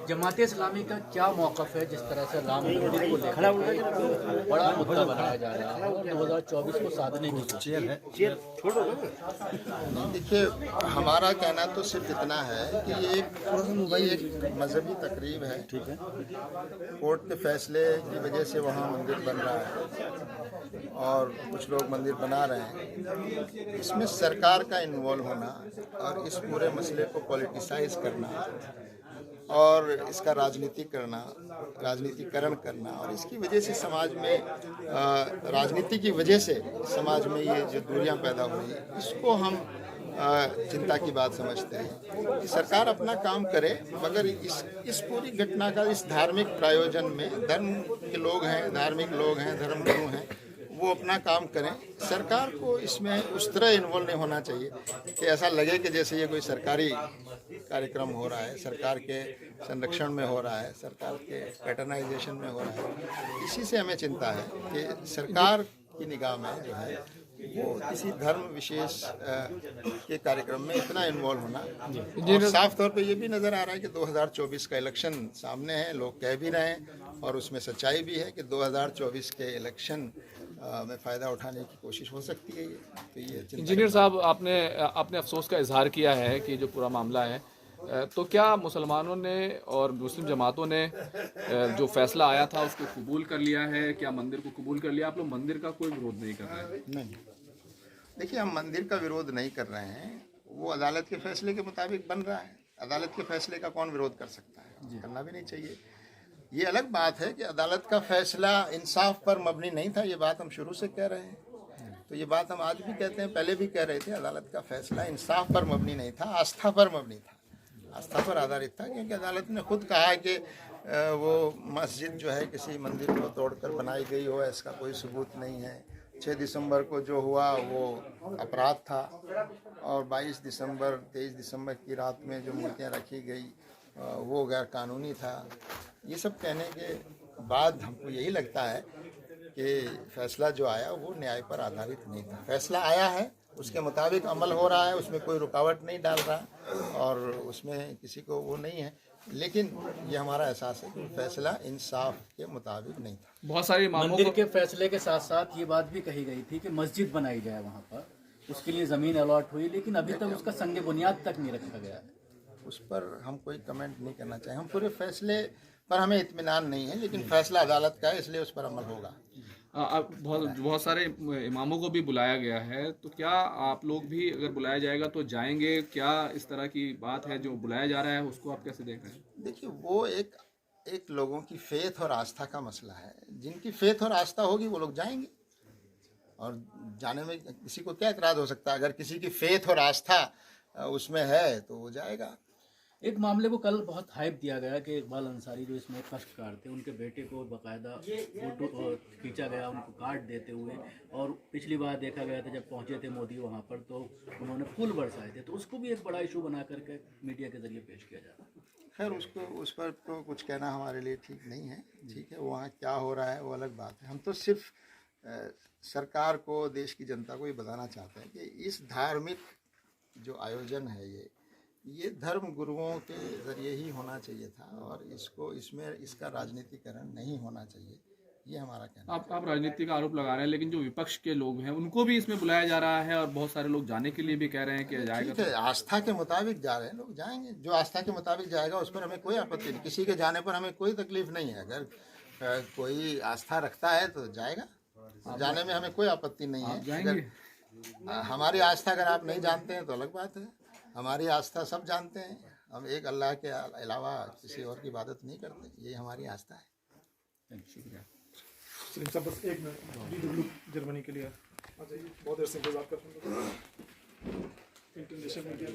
जमात इस्लामी का क्या मौक़िफ़ है जिस तरह से राम मंदिर को लेकर के बड़ा मुद्दा बनाया जा रहा है और 2024 को साधने की कोशिश है? देखिए, हमारा कहना तो सिर्फ इतना है कि ये एक मजहबी तकरीब है। ठीक है, कोर्ट के फैसले की वजह से वहाँ मंदिर बन रहा है और कुछ लोग मंदिर बना रहे हैं। इसमें सरकार का इन्वॉल्व होना और इस पूरे मसले को पॉलिटिसाइज करना और इसका राजनीतिकरण करना और इसकी वजह से समाज में राजनीति की वजह से समाज में ये जो दूरियां पैदा हुई, इसको हम चिंता की बात समझते हैं कि सरकार अपना काम करे, मगर इस पूरी घटना का इस धार्मिक प्रायोजन में धर्म के लोग हैं, धार्मिक लोग हैं, धर्मगुरु हैं, वो अपना काम करें। सरकार को इसमें उस तरह इन्वॉल्व नहीं होना चाहिए कि ऐसा लगे कि जैसे ये कोई सरकारी कार्यक्रम हो रहा है, सरकार के संरक्षण में हो रहा है, सरकार के पैटर्नाइजेशन में हो रहा है। इसी से हमें चिंता है कि सरकार की निगाह में जो है वो किसी धर्म विशेष के कार्यक्रम में इतना इन्वॉल्व होना। और साफ तौर पे ये भी नज़र आ रहा है कि 2024 का इलेक्शन सामने है, लोग कह भी रहे हैं और उसमें सच्चाई भी है कि 2024 के इलेक्शन में फ़ायदा उठाने की कोशिश हो सकती है। तो ये इंजीनियर साहब, आपने अपने अफसोस का इजहार किया है कि जो पूरा मामला है, तो क्या मुसलमानों ने और मुस्लिम जमातों ने जो फैसला आया था उसको कबूल कर लिया है? क्या मंदिर को कबूल कर लिया? आप लोग मंदिर का कोई विरोध नहीं कर रहे हैं? नहीं, देखिए, हम मंदिर का विरोध नहीं कर रहे हैं। वो अदालत के फैसले के मुताबिक बन रहा है। अदालत के फैसले का कौन विरोध कर सकता है? करना भी नहीं चाहिए। ये अलग बात है कि अदालत का फैसला इंसाफ पर मबनी नहीं था। ये बात हम शुरू से कह रहे हैं, तो ये बात हम आज भी कहते हैं, पहले भी कह रहे थे। अदालत का फैसला इंसाफ पर मबनी नहीं था, आस्था पर मबनी था, आस्था पर आधारित था। क्योंकि अदालत ने खुद कहा है कि वो मस्जिद जो है किसी मंदिर को तोड़कर बनाई गई हो, इसका कोई सबूत नहीं है। 6 दिसंबर को जो हुआ वो अपराध था और 22 दिसंबर 23 दिसंबर की रात में जो मूर्तियाँ रखी गई वो गैर कानूनी था। ये सब कहने के बाद हमको यही लगता है कि फैसला जो आया वो न्याय पर आधारित नहीं था। फैसला आया है, उसके मुताबिक अमल हो रहा है, उसमें कोई रुकावट नहीं डाल रहा और उसमें किसी को वो नहीं है। लेकिन ये हमारा एहसास है कि फैसला इंसाफ के मुताबिक नहीं था। बहुत सारे मंदिर के फैसले के साथ साथ ये बात भी कही गई थी कि मस्जिद बनाई जाए वहाँ पर, उसके लिए ज़मीन अलॉट हुई, लेकिन अभी तक उसका संग बुनियाद तक नहीं रखा गया है। उस पर हम कोई कमेंट नहीं करना चाहें। हम पूरे फैसले पर हमें इत्मीनान नहीं है, लेकिन फैसला अदालत का है, इसलिए उस पर अमल होगा। बहुत सारे इमामों को भी बुलाया गया है, तो क्या आप लोग भी अगर बुलाया जाएगा तो जाएंगे? क्या इस तरह की बात है जो बुलाया जा रहा है, उसको आप कैसे देख रहे हैं? देखिए, वो एक लोगों की फेथ और आस्था का मसला है। जिनकी फेथ और आस्था होगी वो लोग जाएंगे और जाने में किसी को क्या एतराज़ हो सकता है। अगर किसी की फेथ और आस्था उसमें है तो वो जाएगा। एक मामले को कल बहुत हाइप दिया गया कि इकबाल अंसारी जो इसमें कष्टकार थे, उनके बेटे को बाकायदा फोटो खींचा गया उनको कार्ड देते हुए, और पिछली बार देखा गया था जब पहुंचे थे मोदी वहां पर तो उन्होंने फूल बरसाए थे, तो उसको भी एक बड़ा इशू बना करके मीडिया के जरिए पेश किया जा रहा है। खैर, उस पर तो कुछ कहना हमारे लिए ठीक नहीं है। ठीक है, वहाँ क्या हो रहा है वो अलग बात है। हम तो सिर्फ सरकार को, देश की जनता को ये बताना चाहते हैं कि इस धार्मिक जो आयोजन है ये धर्म गुरुओं के ज़रिए ही होना चाहिए था और इसका राजनीतिकरण नहीं होना चाहिए। ये हमारा कहना है। आप राजनीति का आरोप लगा रहे हैं, लेकिन जो विपक्ष के लोग हैं उनको भी इसमें बुलाया जा रहा है और बहुत सारे लोग जाने के लिए भी कह रहे हैं कि जाएगा। ठीक है, आस्था के मुताबिक जा रहे हैं लोग, जाएंगे। जो आस्था के मुताबिक जाएगा उस पर हमें कोई आपत्ति नहीं, किसी के जाने पर हमें कोई तकलीफ नहीं है। अगर कोई आस्था रखता है तो जाएगा, जाने में हमें कोई आपत्ति नहीं है। अगर हमारी आस्था अगर आप नहीं जानते हैं तो अलग बात है। हमारी आस्था सब जानते हैं, हम एक अल्लाह के अलावा किसी और की इबादत नहीं करते, ये हमारी आस्था है। शुक्रिया। बस एक मिनट, जर्मनी के लिए बहुत देर से इंतजार कर रहे हैं। International media